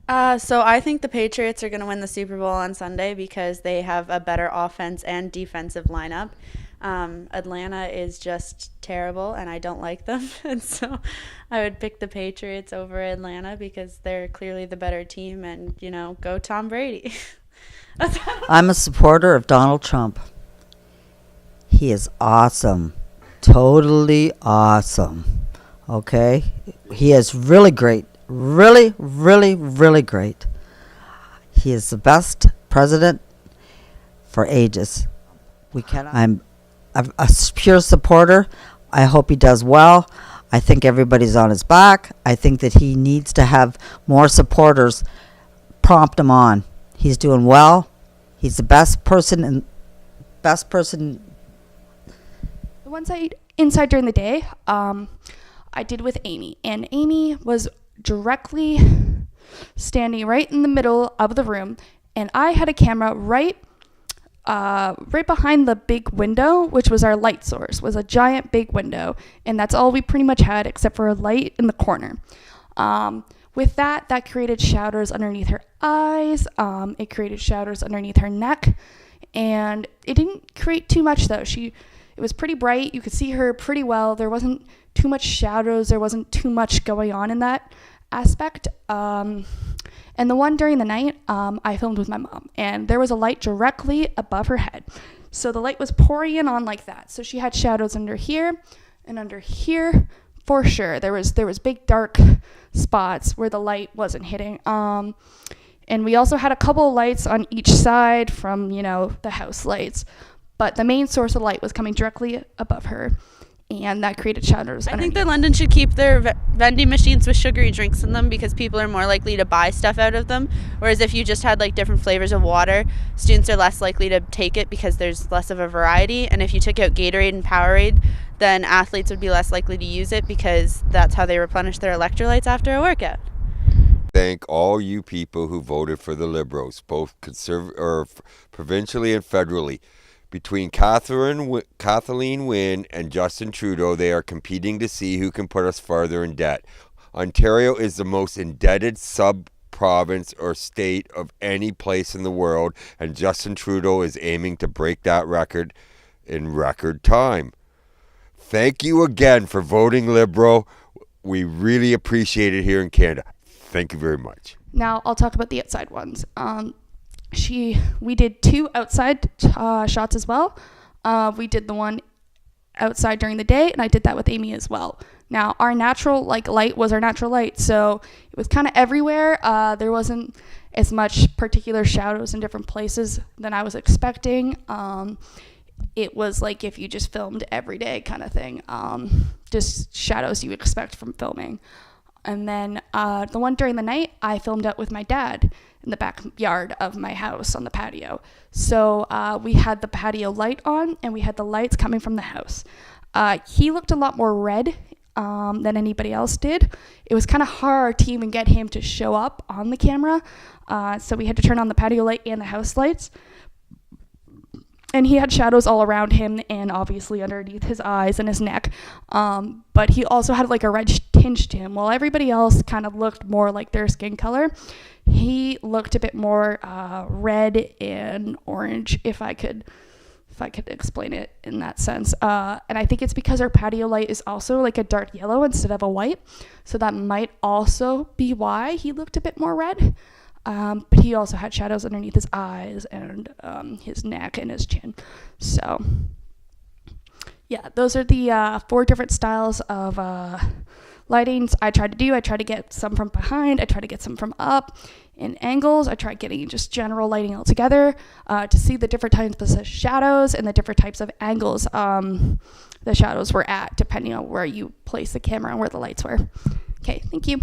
So I think the Patriots are going to win the Super Bowl on Sunday because they have a better offense and defensive lineup. Atlanta is just terrible, and I don't like them, and so I would pick the Patriots over Atlanta because they're clearly the better team, and go Tom Brady. I'm a supporter of Donald Trump. He is awesome. Totally awesome. Okay? He is really great. Really, really, really great. He is the best president for ages. I'm a pure supporter. I hope he does well. I think everybody's on his back. I think that he needs to have more supporters prompt him on. He's doing well. He's the best person The ones I inside during the day, I did with Amy, and Amy was directly standing right in the middle of the room, and I had a camera right behind the big window, which was our light source, was a giant big window, and that's all we pretty much had except for a light in the corner. With that created shadows underneath her eyes. It created shadows underneath her neck, and it didn't create too much though. It was pretty bright. You could see her pretty well. There wasn't too much shadows. There wasn't too much going on in that aspect. And the one during the night, I filmed with my mom, and there was a light directly above her head. So the light was pouring in on like that. So she had shadows under here and under here for sure. There was big dark spots where the light wasn't hitting. And we also had a couple of lights on each side from, the house lights. But the main source of light was coming directly above her, and that created shadows. I think that London should keep their vending machines with sugary drinks in them because people are more likely to buy stuff out of them. Whereas if you just had like different flavors of water, students are less likely to take it because there's less of a variety. And if you took out Gatorade and Powerade, then athletes would be less likely to use it because that's how they replenish their electrolytes after a workout. Thank all you people who voted for the Liberals, both provincially and federally. Between Kathleen Wynne and Justin Trudeau, they are competing to see who can put us farther in debt. Ontario is the most indebted sub-province or state of any place in the world, and Justin Trudeau is aiming to break that record in record time. Thank you again for voting Liberal. We really appreciate it here in Canada. Thank you very much. Now I'll talk about the outside ones. We did 2 outside shots as well. We did the one outside during the day, and I did that with Amy as well. Now our natural light was our natural light, so it was kind of everywhere. There wasn't as much particular shadows in different places than I was expecting. It was like if you just filmed every day kind of thing, just shadows you would expect from filming. And then the one during the night, I filmed out with my dad in the backyard of my house on the patio. So we had the patio light on, and we had the lights coming from the house. He looked a lot more red than anybody else did. It was kind of hard to even get him to show up on the camera. So we had to turn on the patio light and the house lights. And he had shadows all around him and obviously underneath his eyes and his neck. But he also had like a red tinge to him. While everybody else kind of looked more like their skin color, he looked a bit more red and orange, if I could explain it in that sense. And I think it's because our patio light is also like a dark yellow instead of a white. So that might also be why he looked a bit more red. But he also had shadows underneath his eyes and his neck and his chin. So, yeah, those are the 4 different styles of lightings I tried to get some from behind. I tried to get some from up in angles. I tried getting just general lighting altogether to see the different types of shadows and the different types of angles the shadows were at, depending on where you place the camera and where the lights were. Okay, thank you.